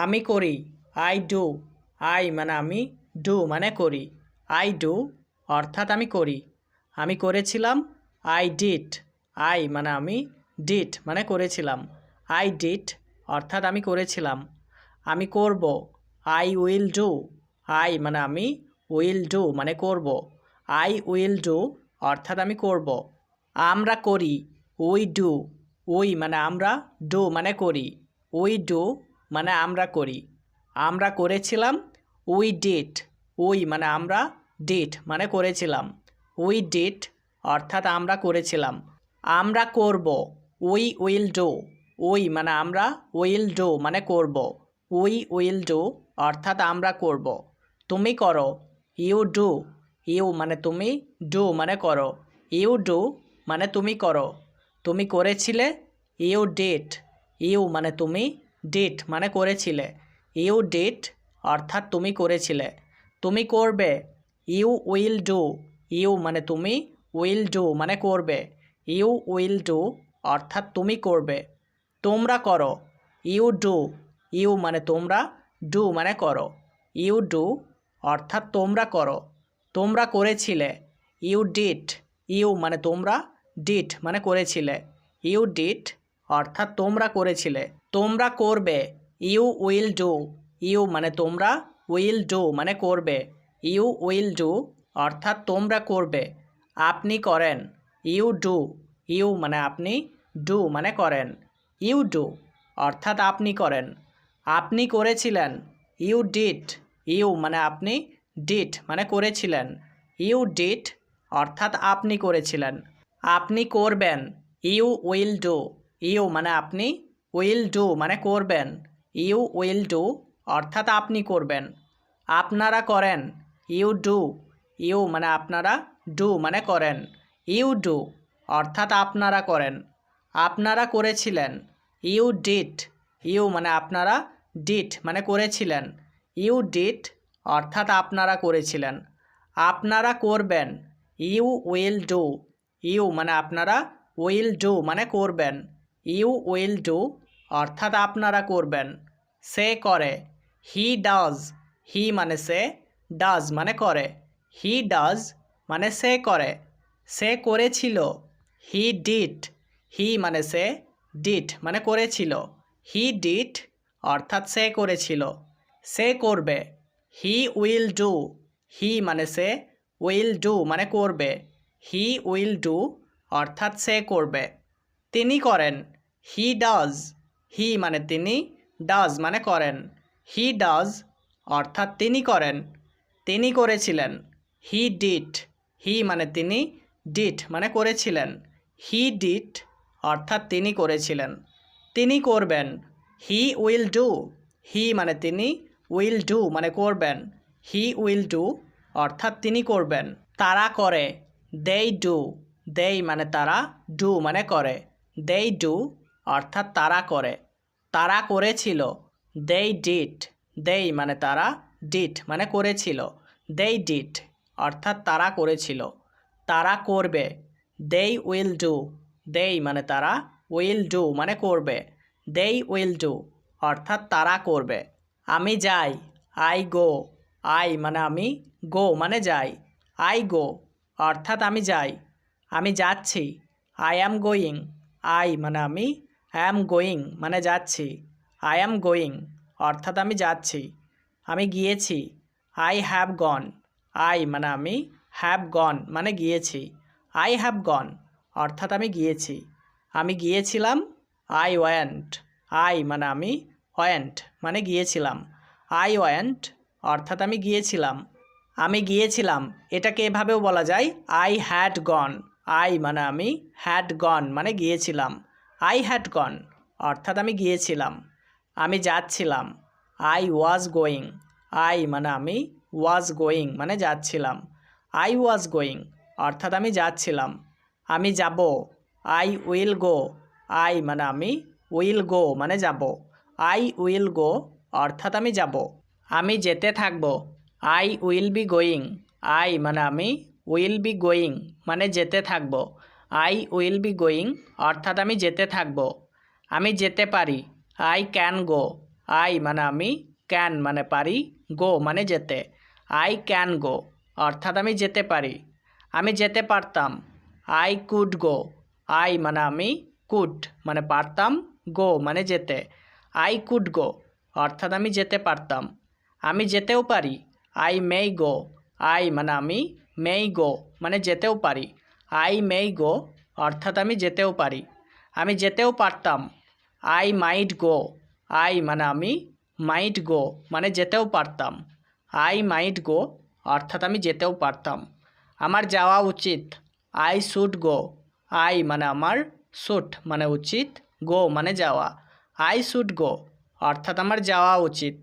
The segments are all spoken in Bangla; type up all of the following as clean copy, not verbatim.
আমি করি, আই ডু। আই মানে আমি, ডু মানে করি। আই ডু অর্থাৎ আমি করি। আমি করেছিলাম, আই ডিড। আই মানে আমি, ডিড মানে করেছিলাম। আই ডিড অর্থাৎ আমি করেছিলাম। আমি করব, আই উইল ডু। আই মানে আমি, উইল ডু মানে করব। আই উইল ডু অর্থাৎ আমি করব। আমরা করি, উই ডু। উই মানে আমরা, ডু মানে করি। উই ডু মানে আমরা করি। আমরা করেছিলাম, উই ডিড। উই মানে আমরা, ডিড মানে করেছিলাম। উই ডিড অর্থাৎ আমরা করেছিলাম। আমরা করব, উই উইল ডু। উই মানে আমরা, উইল ডু মানে করব। উই উইল ডু অর্থাৎ আমরা করব। তুমি করো, ইউ ডু। ইউ মানে তুমি, ডু মানে করো। ইউ ডু মানে তুমি করো। তুমি করেছিলে, ইউ ডিড। ইউ মানে তুমি, ডিড মানে করেছিলে। ইউ ডিড অর্থাৎ তুমি করেছিলে। তুমি করবে, ইউ উইল ডু। ইউ মানে তুমি, উইল ডু মানে করবে। ইউ উইল ডু অর্থাৎ তুমি করবে। তোমরা করো, ইউ ডু। ইউ মানে তোমরা, ডু মানে করো। ইউ ডু অর্থাৎ তোমরা করো। তোমরা করেছিলে, ইউ ডিড। ইউ মানে তোমরা, ডিড মানে করেছিলে। ইউ ডিড অর্থাৎ তোমরা করেছিলে। তোমরা করবে, ইউ উইল ডু। ইউ মানে তোমরা, উইল ডু মানে করবে। ইউ উইল ডু অর্থাৎ তোমরা করবে। আপনি করেন, ইউ ডু। ইউ মানে আপনি, ডু মানে করেন। ইউ ডু অর্থাৎ আপনি করেন। আপনি করেছিলেন, ইউ ডিড। ইউ মানে আপনি, ডিড মানে করেছিলেন। ইউ ডিড অর্থাৎ আপনি করেছিলেন। আপনি করবেন, ইউ উইল ডু। ইউ মানে আপনি, উইল ডু মানে করবেন। ইউ উইল ডু অর্থাৎ আপনি করবেন। আপনারা করেন, ইউ ডু। ইউ মানে আপনারা, ডু মানে করেন। ইউ ডু অর্থাৎ আপনারা করেন। আপনারা করেছিলেন, ইউ ডিড। ইউ মানে আপনারা, ডিড মানে করেছিলেন। ইউ ডিড অর্থাৎ আপনারা করেছিলেন। আপনারা করবেন, ইউ উইল ডু। ইউ মানে আপনারা, উইল ডু মানে করবেন। ইউ উইল ডু অর্থাৎ আপনারা করবেন। সে করে, হি ডাজ। হি মানে সে, ডাজ মানে করে। হি ডাজ মানে সে করে। সে করেছিল, হি ডিড। হি মানে সে, ডিড মানে করেছিল। হি ডিড অর্থাৎ সে করেছিল। সে করবে, হি উইল ডু। হি মানে সে, উইল ডু মানে করবে। হি উইল ডু অর্থাৎ সে করবে। তিনি করেন, হি ডাজ। হি মানে তিনি, ডাজ মানে করেন। হি ডাজ অর্থাৎ তিনি করেন। তিনি করেছিলেন, হি ডিড। হি মানে তিনি, ডিড মানে করেছিলেন। হি ডিড অর্থাৎ তিনি করেছিলেন। তিনি করবেন, হি উইল ডু। হি মানে তিনি, উইল ডু মানে করবেন। হি উইল ডু অর্থাৎ তিনি করবেন। তারা করে, দেই ডু। দেই মানে তারা, ডু মানে করে। দেই ডু অর্থাৎ তারা করে। তারা করেছিল, দেই ডিড। দেই মানে তারা, ডিড মানে করেছিল। দেই ডিড অর্থাৎ তারা করেছিল। তারা করবে, দেই উইল ডু। দেই মানে তারা, উইল ডু মানে করবে। দেই উইল ডু অর্থাৎ তারা করবে। আমি যাই, আই গো। আই মানে আমি, গো মানে যাই। আই গো অর্থাৎ আমি যাই। আমি যাচ্ছি, আই অ্যাম গোয়িং। আই মানে আমি, অ্যাম গোয়িং মানে যাচ্ছি। আই অ্যাম গোয়িং অর্থাৎ আমি যাচ্ছি। আমি গিয়েছি, আই হ্যাভ গন। আই মানে আমি, হ্যাভ গন মানে গিয়েছি। আই হ্যাভ গন অর্থাৎ আমি গিয়েছি। আমি গিয়েছিলাম, আই ওয়েন্ট। আই মানে আমি, ওয়েন্ট মানে গিয়েছিলাম। আই ওয়েন্ট অর্থাৎ আমি গিয়েছিলাম। আমি গিয়েছিলাম এটাকে এভাবেও বলা যায়, আই হ্যাড গন। আই মানে আমি, হ্যাড গন মানে গিয়েছিলাম। আই হ্যাড গন অর্থাৎ আমি গিয়েছিলাম। আমি যাচ্ছিলাম, আই ওয়াজ গোয়িং। আই মানে আমি, ওয়াজ গোয়িং মানে যাচ্ছিলাম। আই ওয়াজ গোয়িং অর্থাৎ আমি যাচ্ছিলাম। আমি যাব, আই উইল গো। আই মানে আমি, উইল গো মানে যাব। আই উইল গো অর্থাৎ আমি যাব। আমি যেতে থাকব, I will be going. I মানে আমি, উইল বি গোয়িং মানে যেতে থাকব। আই উইল বি গোয়িং অর্থাৎ আমি যেতে থাকব। আমি যেতে পারি, আই ক্যান গো। আই মানে আমি, ক্যান মানে পারি, গো মানে যেতে। আই ক্যান গো অর্থাৎ আমি যেতে পারি। আমি যেতে পারতাম। I could go. আই মানে আমি, কুড মানে পারতাম, গো মানে যেতে। আই কুড গো অর্থাৎ আমি যেতে পারতাম। আমি যেতেও পারি। I মেই go. আই মানে আমি, মেই গো মানে যেতেও পারি। আই মেই গো অর্থাৎ আমি যেতেও পারি। আমি যেতেও পারতাম। I might go. আই মানে আমি, মাইট গো মানে যেতেও পারতাম। আই মাইট গো অর্থাৎ আমি যেতেও পারতাম। আমার যাওয়া উচিত। I should go. আই মানে আমার, শুড মানে উচিত, গো মানে যাওয়া। আই শুড গো অর্থাৎ আমার যাওয়া উচিত।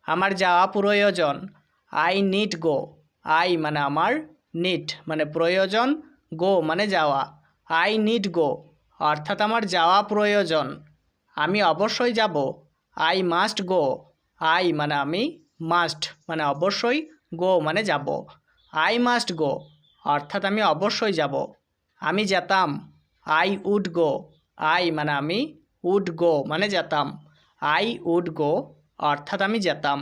আমার যাওয়া প্রয়োজন। I need go. আই মানে আমার, নিড মানে প্রয়োজন, গো মানে যাওয়া। আই নিড গো অর্থাৎ আমার যাওয়া প্রয়োজন। আমি অবশ্যই যাব। I must go. আই মানে আমি, মাস্ট মানে অবশ্যই, গো মানে যাব। আই মাস্ট গো অর্থাৎ আমি অবশ্যই যাব। আমি যেতাম। I would go. আই মানে আমি, উড গো মানে যেতাম। আই উড গো অর্থাৎ আমি যেতাম।